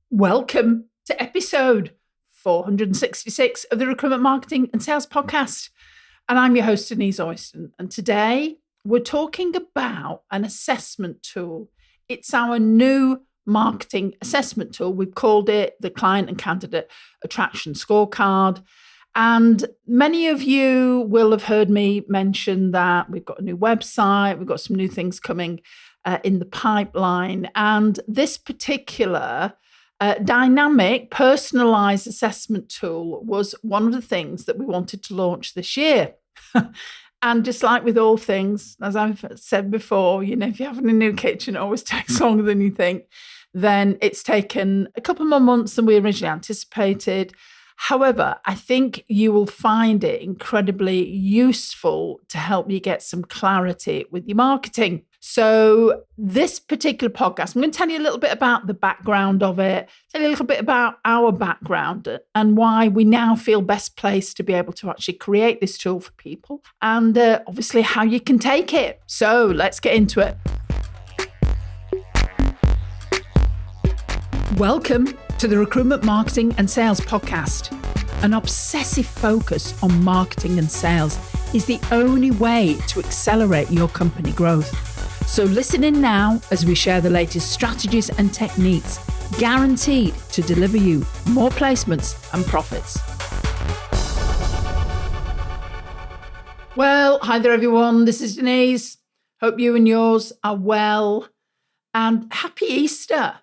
Welcome to episode 466 of the Recruitment Marketing and Sales Podcast. And I'm your host, Denise. And today we're talking about an assessment tool. It's our new marketing assessment tool. We've called it the Client and Candidate Attraction Scorecard. And many of you will have heard me mention that we've got a new website, we've got some new things coming in the pipeline. And this particular dynamic, personalized assessment tool was one of the things that we wanted to launch this year. And just like with all things, as I've said before, if you're having a new kitchen, it always takes longer than you think. Then it's taken a couple more months than we originally anticipated. However, I think you will find it incredibly useful to help you get some clarity with your marketing. So this particular podcast, I'm going to tell you a little bit about the background of it, tell you a little bit about our background and why we now feel best placed to be able to actually create this tool for people, and obviously how you can take it. So let's get into it. Welcome to the Recruitment Marketing and Sales Podcast. An obsessive focus on marketing and sales is the only way to accelerate your company growth. So listen in now as we share the latest strategies and techniques guaranteed to deliver you more placements and profits. Well, hi there everyone. This is Denise. Hope you and yours are well, and happy Easter.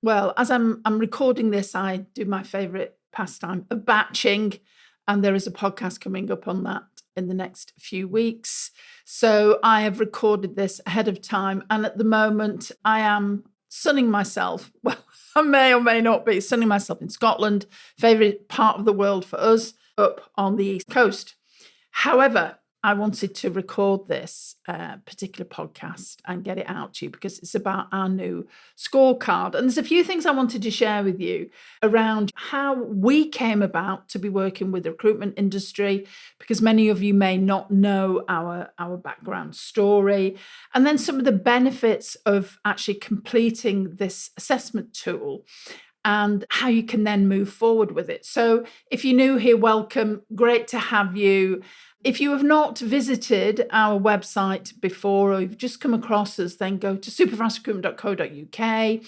Well, as I'm recording this, I do my favourite pastime of batching, and there is a podcast coming up on that in the next few weeks. So I have recorded this ahead of time, and at the moment I am sunning myself. Well, I may or may not be sunning myself in Scotland, favourite part of the world for us, up on the East Coast. However, I wanted to record this particular podcast and get it out to you because it's about our new scorecard. And there's a few things I wanted to share with you around how we came about to be working with the recruitment industry, because many of you may not know our background story, and then some of the benefits of actually completing this assessment tool and how you can then move forward with it. So if you're new here, welcome. Great to have you. If you have not visited our website before, or you've just come across us, then go to superfastrecruitment.co.uk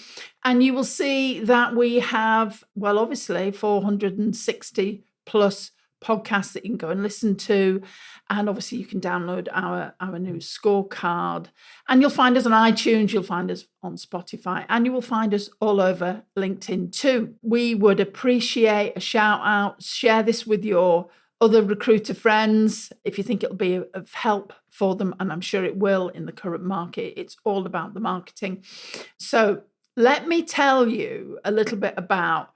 and you will see that we have, well, obviously 460 plus podcasts that you can go and listen to. And obviously you can download our new scorecard, and you'll find us on iTunes, you'll find us on Spotify, and you will find us all over LinkedIn too. We would appreciate a shout out. Share this with your other recruiter friends if you think it'll be of help for them, and I'm sure it will in the current market. It's all about the marketing. So let me tell you a little bit about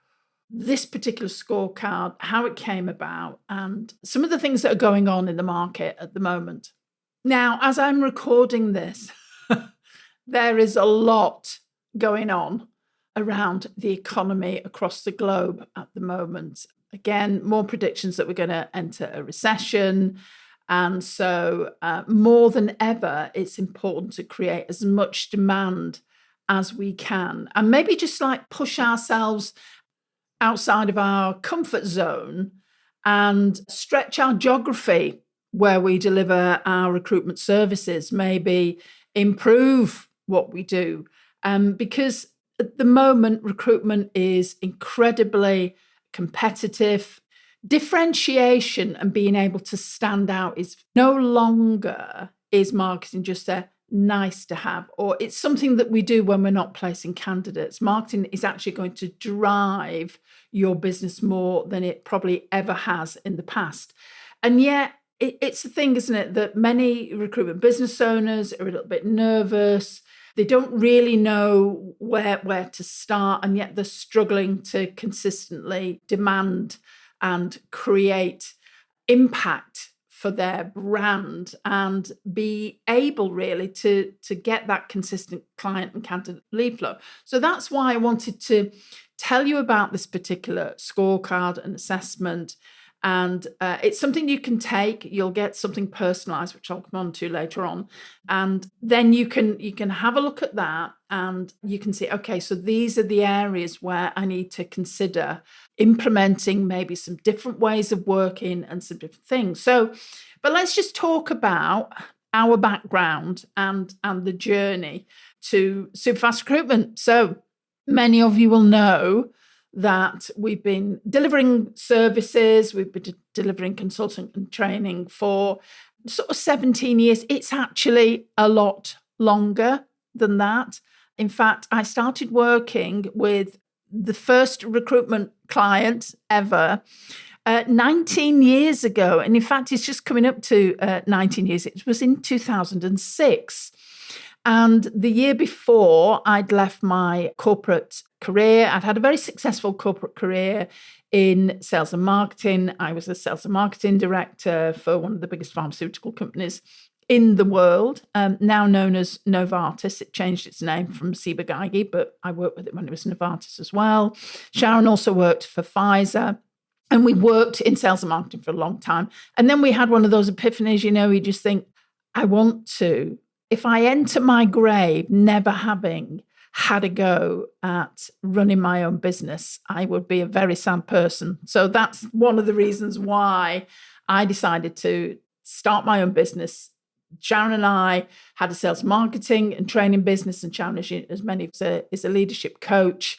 this particular scorecard, how it came about, and some of the things that are going on in the market at the moment. Now, as I'm recording this, there is a lot going on around the economy across the globe at the moment. Again, more predictions that we're going to enter a recession. And so more than ever, it's important to create as much demand as we can, and maybe just like push ourselves outside of our comfort zone and stretch our geography where we deliver our recruitment services, maybe improve what we do. Because at the moment, recruitment is incredibly competitive. Differentiation and being able to stand out is no longer is marketing just a nice to have, or it's something that we do when we're not placing candidates. Marketing is actually going to drive your business more than it probably ever has in the past. And yet it's the thing, isn't it, that many recruitment business owners are a little bit nervous. They don't really know where to start, and yet they're struggling to consistently demand and create impact for their brand and be able really to get that consistent client and candidate lead flow. So that's why I wanted to tell you about this particular scorecard and assessment And it's something you can take. You'll get something personalized, which I'll come on to later on. And then you can have a look at that and you can see, okay, so these are the areas where I need to consider implementing maybe some different ways of working and some different things. So, but let's just talk about our background and the journey to Superfast Recruitment. So many of you will know that we've been delivering services, we've been delivering consulting and training for sort of 17 years. It's actually a lot longer than that. In fact, I started working with the first recruitment client ever 19 years ago. And in fact, it's just coming up to 19 years. It was in 2006. And the year before, I'd left my corporate career. I'd had a very successful corporate career in sales and marketing. I was a sales and marketing director for one of the biggest pharmaceutical companies in the world, now known as Novartis. It changed its name from Ciba-Geigy, but I worked with it when it was Novartis as well. Sharon also worked for Pfizer. And we worked in sales and marketing for a long time. And then we had one of those epiphanies, you just think, I want to. If I enter my grave never having had a go at running my own business, I would be a very sad person. So that's one of the reasons why I decided to start my own business. Sharon and I had a sales marketing and training business, and Sharon, as many is a leadership coach.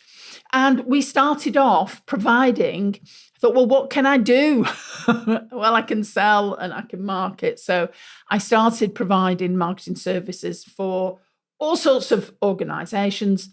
And we started off providing, I thought, well, what can I do? Well, I can sell and I can market. So I started providing marketing services for all sorts of organizations.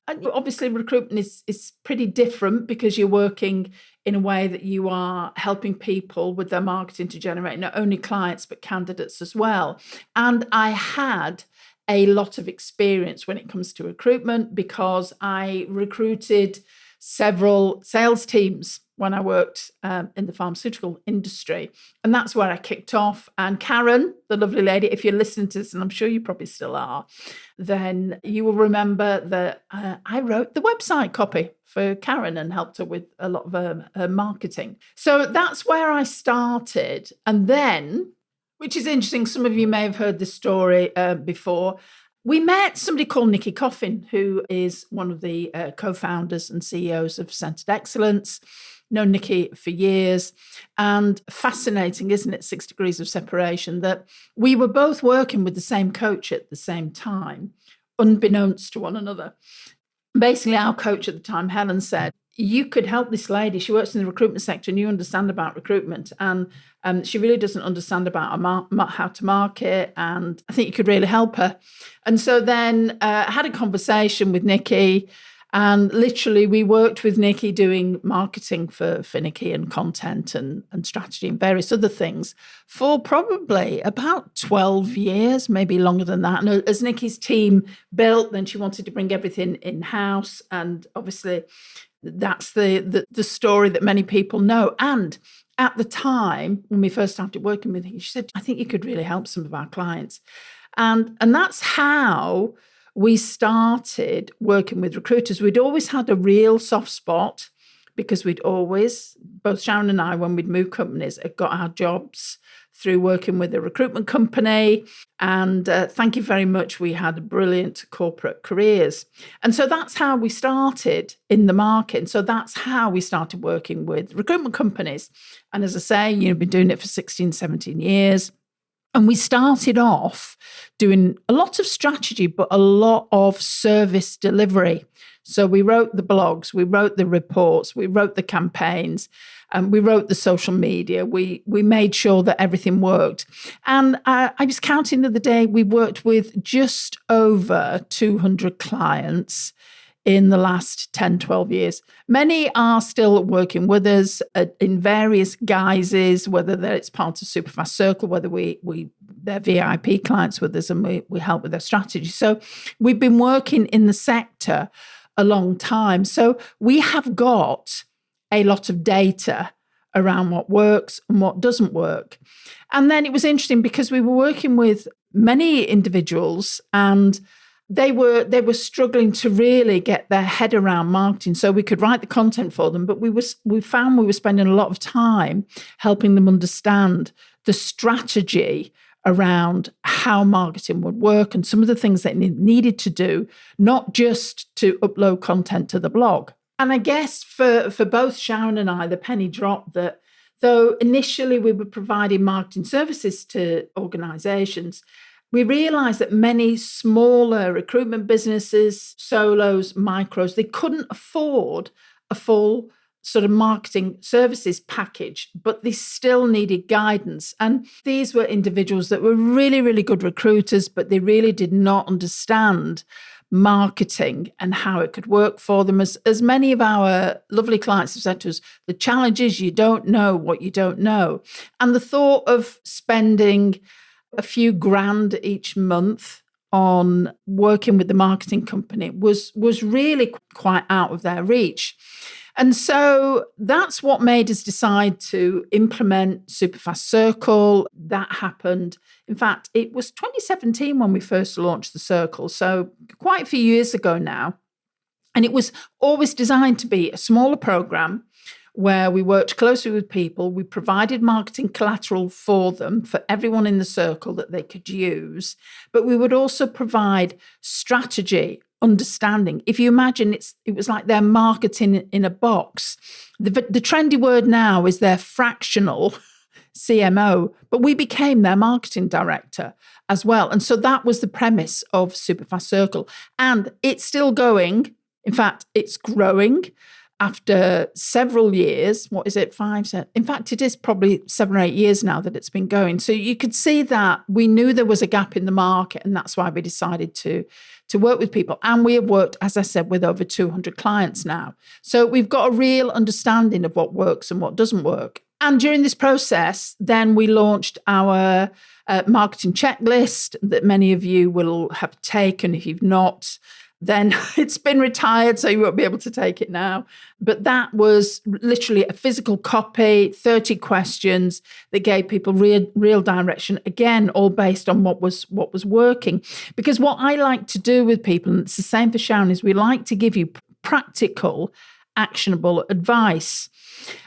And obviously, recruitment is pretty different because you're working in a way that you are helping people with their marketing to generate not only clients, but candidates as well. And I had a lot of experience when it comes to recruitment because I recruited several sales teams when I worked in the pharmaceutical industry. And that's where I kicked off. And Karen, the lovely lady, if you're listening to this, and I'm sure you probably still are, then you will remember that I wrote the website copy for Karen and helped her with a lot of her marketing. So that's where I started. And then, which is interesting, some of you may have heard this story before. We met somebody called Nikki Coffin, who is one of the co-founders and CEOs of Centered Excellence. Known Nikki for years. And fascinating, isn't it, 6 degrees of separation, that we were both working with the same coach at the same time, unbeknownst to one another. Basically, our coach at the time, Helen, said, you could help this lady. She works in the recruitment sector and you understand about recruitment. And she really doesn't understand about how to market. And I think you could really help her. And so then I had a conversation with Nikki. And literally, we worked with Nikki doing marketing for Nikki and content and strategy and various other things for probably about 12 years, maybe longer than that. And as Nikki's team built, then she wanted to bring everything in-house. And obviously, that's the story that many people know. And at the time, when we first started working with Nikki, she said, I think you could really help some of our clients. And that's how we started working with recruiters. We'd always had a real soft spot because we'd always, both Sharon and I, when we'd moved companies, had got our jobs through working with a recruitment company. And thank you very much. We had brilliant corporate careers. And so that's how we started in the market. And so that's how we started working with recruitment companies. And as I say, you've been doing it for 16, 17 years. And we started off doing a lot of strategy, but a lot of service delivery. So we wrote the blogs, we wrote the reports, we wrote the campaigns, and we wrote the social media. We made sure that everything worked. And I was counting the other day, we worked with just over 200 clients in the last 10, 12 years. Many are still working with us in various guises, whether it's part of Superfast Circle, whether they're VIP clients with us and we help with their strategy. So we've been working in the sector a long time. So we have got a lot of data around what works and what doesn't work. And then it was interesting because we were working with many individuals and they were struggling to really get their head around marketing. So we could write the content for them, but we found we were spending a lot of time helping them understand the strategy around how marketing would work and some of the things that they needed to do, not just to upload content to the blog. And I guess for both Sharon and I, the penny dropped that though initially we were providing marketing services to organizations, we realized that many smaller recruitment businesses, solos, micros, they couldn't afford a full sort of marketing services package, but they still needed guidance. And these were individuals that were really, really good recruiters, but they really did not understand marketing and how it could work for them. As many of our lovely clients have said to us, the challenge is you don't know what you don't know. And the thought of spending a few grand each month on working with the marketing company was really quite out of their reach. And so that's what made us decide to implement Superfast Circle. That happened. In fact, it was 2017 when we first launched the Circle, so quite a few years ago now. And it was always designed to be a smaller program where we worked closely with people. We provided marketing collateral for them, for everyone in the circle that they could use. But we would also provide strategy, understanding. If you imagine it was like their marketing in a box. The trendy word now is their fractional CMO, but we became their marketing director as well. And so that was the premise of Superfast Circle. And it's still going. In fact, it's growing. After several years, what is it, 5? In fact, it is probably 7 or 8 years now that it's been going. So you could see that we knew there was a gap in the market, and that's why we decided to work with people. And we have worked, as I said, with over 200 clients now. So we've got a real understanding of what works and what doesn't work. And during this process, then we launched our marketing checklist that many of you will have taken. If you've not, then it's been retired, so you won't be able to take it now. But that was literally a physical copy, 30 questions that gave people real direction. Again, all based on what was working. Because what I like to do with people, and it's the same for Sharon, is we like to give you practical, actionable advice.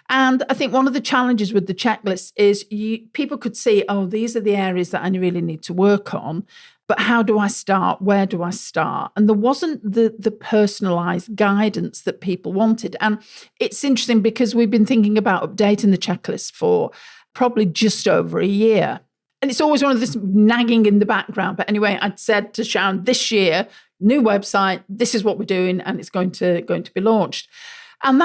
And I think one of the challenges with the checklist is people could see, oh, these are the areas that I really need to work on. But how do I start? Where do I start? And there wasn't the personalized guidance that people wanted. And it's interesting because we've been thinking about updating the checklist for probably just over a year. And it's always one of this nagging in the background. But anyway, I'd said to Sharon, this year, new website, this is what we're doing, and it's going to be launched. And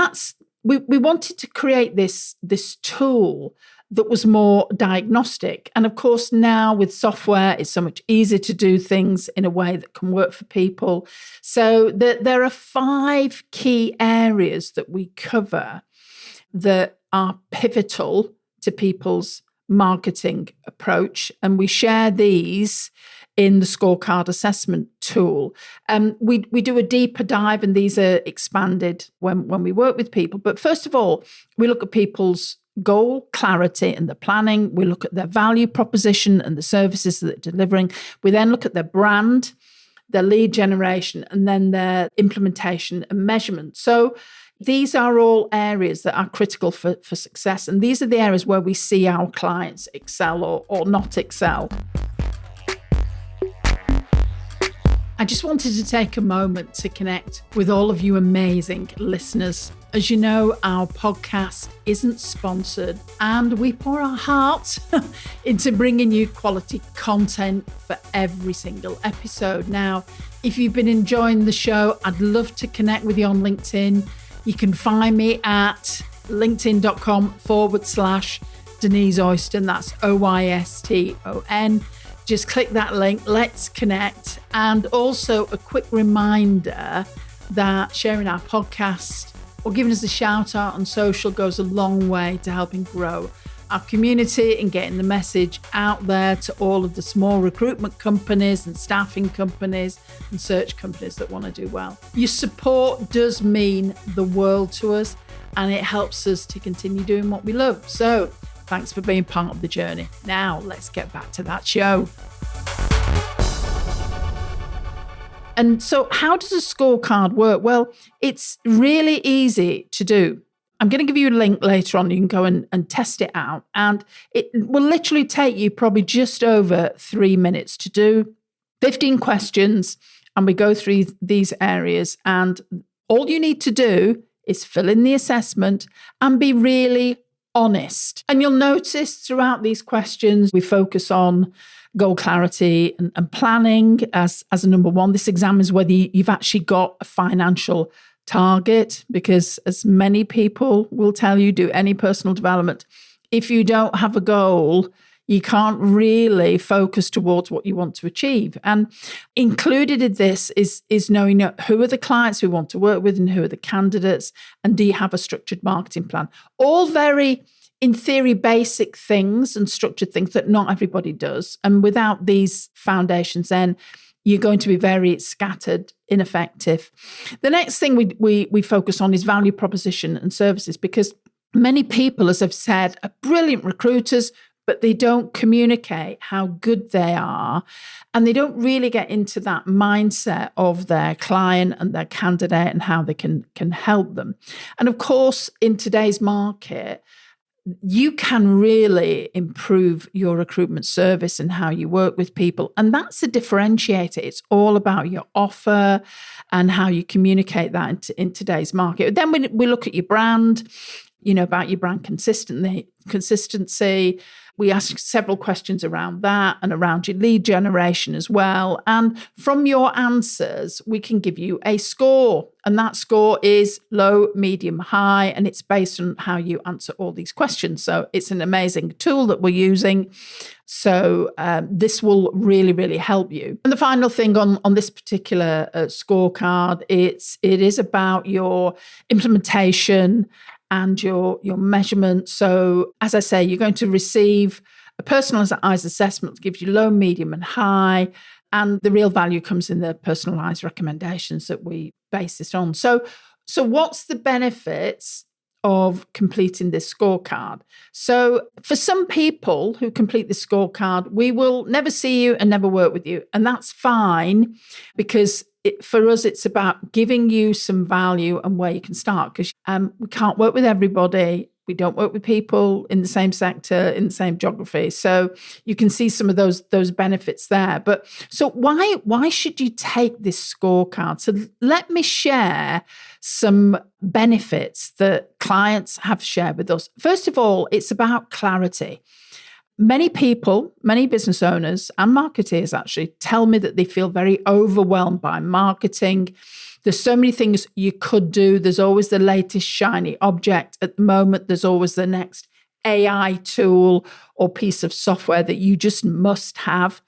we wanted to create this tool that was more diagnostic. And of course, now with software, it's so much easier to do things in a way that can work for people. So there are 5 key areas that we cover that are pivotal to people's marketing approach. And we share these in the Scorecard assessment tool. We do a deeper dive, and these are expanded when we work with people. But first of all, we look at people's goal, clarity, and the planning. We look at their value proposition and the services that they're delivering. We then look at their brand, their lead generation, and then their implementation and measurement. So these are all areas that are critical for success. And these are the areas where we see our clients excel or not excel. I just wanted to take a moment to connect with all of you amazing listeners. As you know, our podcast isn't sponsored, and we pour our heart into bringing you quality content for every single episode. Now, if you've been enjoying the show, I'd love to connect with you on LinkedIn. You can find me at linkedin.com/Denise Oyston. That's Oyston. Just click that link. Let's connect. And also a quick reminder that sharing our podcast or giving us a shout out on social goes a long way to helping grow our community and getting the message out there to all of the small recruitment companies and staffing companies and search companies that want to do well. Your support does mean the world to us, and it helps us to continue doing what we love. So thanks for being part of the journey. Now let's get back to that show. And so how does a scorecard work? Well, it's really easy to do. I'm going to give you a link later on. You can go and test it out. And it will literally take you probably just over 3 minutes to do. 15 questions. And we go through these areas. And all you need to do is fill in the assessment and be really honest. And you'll notice throughout these questions, we focus on goal clarity and planning as a number one. This examines whether you've actually got a financial target, because as many people will tell you, do any personal development, if you don't have a goal, you can't really focus towards what you want to achieve. And included in this is knowing who are the clients we want to work with and who are the candidates, and do you have a structured marketing plan? All very, in theory, basic things and structured things that not everybody does. And without these foundations, then you're going to be very scattered, ineffective. The next thing we focus on is value proposition and services, because many people, as I've said, are brilliant recruiters, but they don't communicate how good they are. And they don't really get into that mindset of their client and their candidate and how they can help them. And of course, in today's market, you can really improve your recruitment service and how you work with people. And that's a differentiator. It's all about your offer and how you communicate that in today's market. Then we look at your brand, about your brand consistency. We ask several questions around that and around your lead generation as well. And from your answers, we can give you a score. And that score is low, medium, high, and it's based on how you answer all these questions. So it's an amazing tool that we're using. So this will really, really help you. And the final thing on this particular scorecard, it is about your implementation and your measurement. So as I say, you're going to receive a personalized assessment that gives you low, medium, and high. And the real value comes in the personalized recommendations that we base this on. So what's the benefits of completing this scorecard? So for some people who complete this scorecard, we will never see you and never work with you. And that's fine, because for us, it's about giving you some value and where you can start, because we can't work with everybody. We don't work with people in the same sector, in the same geography. So you can see some of those benefits there. But so why should you take this scorecard? So let me share some benefits that clients have shared with us. First of all, it's about clarity. Many people, many business owners and marketeers actually tell me that they feel very overwhelmed by marketing. There's so many things you could do. There's always the latest shiny object. At the moment, there's always the next AI tool or piece of software that you just must have.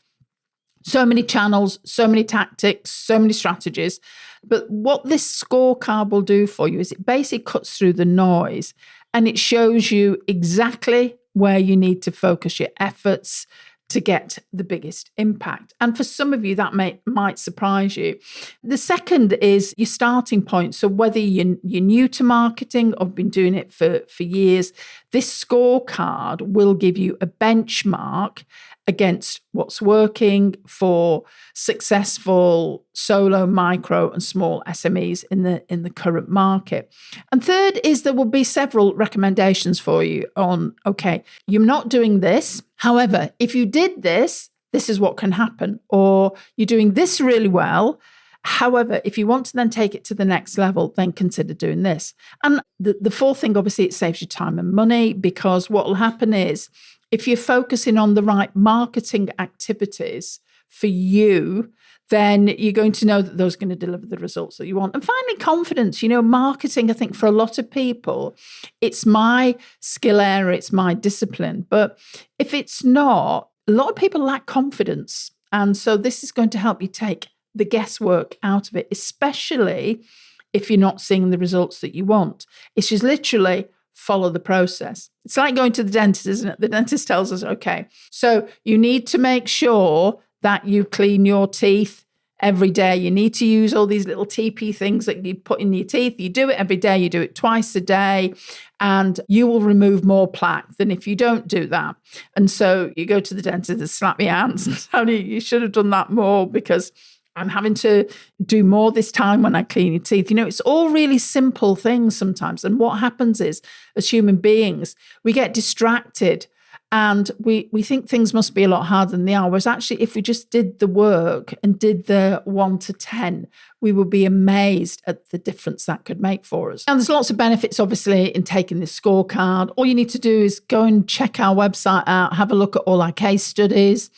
So many channels, so many tactics, so many strategies. But what this scorecard will do for you is it basically cuts through the noise and it shows you exactly where you need to focus your efforts to get the biggest impact. And for some of you, that might surprise you. The second is your starting point. So whether you're new to marketing or been doing it for years, this scorecard will give you a benchmark against what's working for successful solo, micro, and small SMEs in the current market. And third is there will be several recommendations for you on, okay, you're not doing this. However, if you did this, this is what can happen. Or you're doing this really well. However, if you want to then take it to the next level, then consider doing this. And the fourth thing, obviously, it saves you time and money, because what will happen is if you're focusing on the right marketing activities for you, then you're going to know that those are going to deliver the results that you want. And finally, confidence. Marketing, I think for a lot of people, it's my skill area, it's my discipline. But if it's not, a lot of people lack confidence. And so this is going to help you take the guesswork out of it, especially if you're not seeing the results that you want. It's just literally follow the process. It's like going to the dentist, isn't it? The dentist tells us, okay, so you need to make sure that you clean your teeth every day. You need to use all these little TP things that you put in your teeth. You do it every day. You do it twice a day, and you will remove more plaque than if you don't do that. And so you go to the dentist and slap your hands and tell you should have done that more, because I'm having to do more this time when I clean your teeth. It's all really simple things sometimes. And what happens is, as human beings, we get distracted and we think things must be a lot harder than they are. Whereas actually, if we just did the work and did the 1 to 10, we would be amazed at the difference that could make for us. And there's lots of benefits, obviously, in taking this scorecard. All you need to do is go and check our website out, have a look at all our case studies,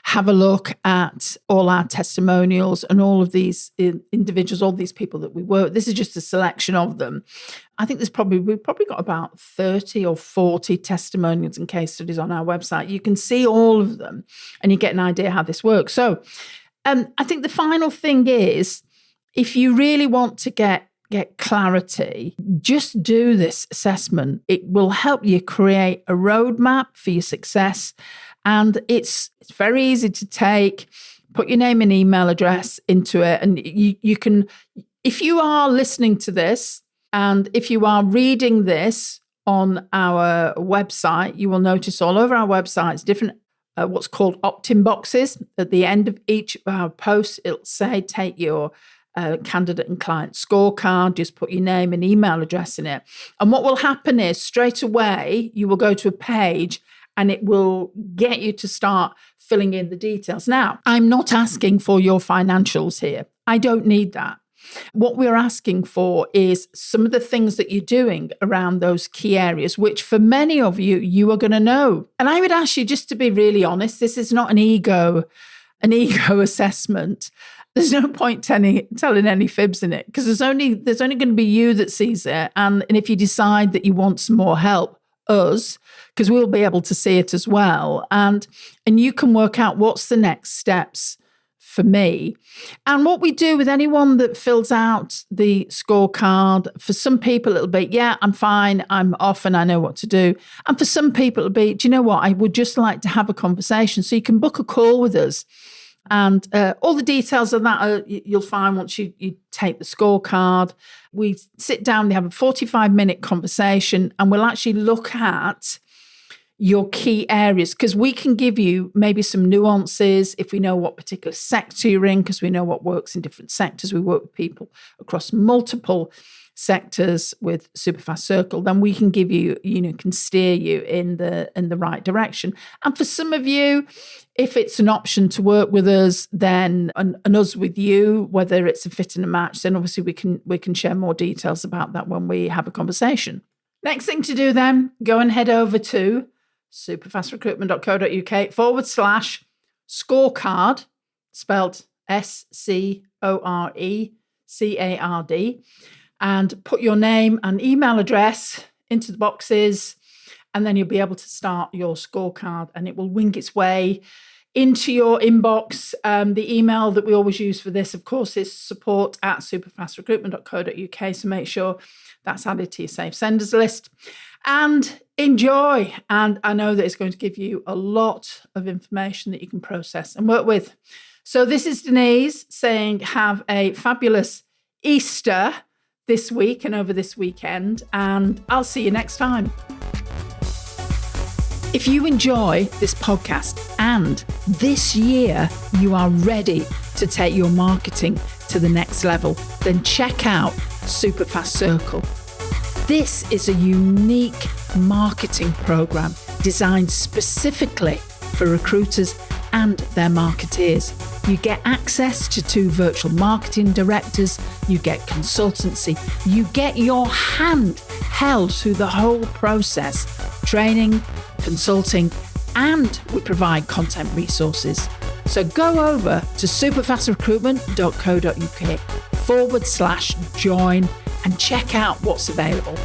have a look at all our testimonials and all of these individuals, all these people that we work with. This is just a selection of them. I think we've probably got about 30 or 40 testimonials and case studies on our website. You can see all of them and you get an idea how this works. So I think the final thing is, if you really want to get clarity, just do this assessment. It will help you create a roadmap for your success. And it's very easy to take. Put your name and email address into it. And you can, if you are listening to this and if you are reading this on our website, you will notice all over our websites different what's called opt-in boxes. At the end of each of our posts, it'll say, take your candidate and client scorecard, just put your name and email address in it. And what will happen is straight away, you will go to a page and it will get you to start filling in the details. Now, I'm not asking for your financials here. I don't need that. What we're asking for is some of the things that you're doing around those key areas, which for many of you, you are going to know. And I would ask you just to be really honest. This is not an ego assessment. There's no point telling any fibs in it because there's only going to be you that sees it. And if you decide that you want some more help, us, because we'll be able to see it as well. And you can work out what's the next steps for me. And what we do with anyone that fills out the scorecard, for some people it'll be, yeah, I'm fine, I'm off and I know what to do. And for some people it'll be, do you know what, I would just like to have a conversation. So you can book a call with us. And all the details of that you'll find once you take the scorecard. We sit down, we have a 45-minute conversation, and we'll actually look at your key areas because we can give you maybe some nuances if we know what particular sector you're in, because we know what works in different sectors. We work with people across multiple sectors with Superfast Circle, then we can give you, can steer you in the right direction. And for some of you, if it's an option to work with us, then and us with you, whether it's a fit and a match, then obviously we can share more details about that when we have a conversation. Next thing to do then, go and head over to superfastrecruitment.co.uk/scorecard, spelled SCORECARD. And put your name and email address into the boxes, and then you'll be able to start your scorecard and it will wing its way into your inbox. The email that we always use for this, of course, is support@superfastrecruitment.co.uk. So make sure that's added to your safe senders list and enjoy. And I know that it's going to give you a lot of information that you can process and work with. So this is Denise saying have a fabulous Easter this week and over this weekend, and I'll see you next time. If you enjoy this podcast and this year you are ready to take your marketing to the next level, then check out Superfast Circle. This is a unique marketing program designed specifically for recruiters and their marketeers. You get access to 2 virtual marketing directors, you get consultancy, you get your hand held through the whole process, training, consulting, and we provide content resources. So go over to superfastrecruitment.co.uk /join and check out what's available.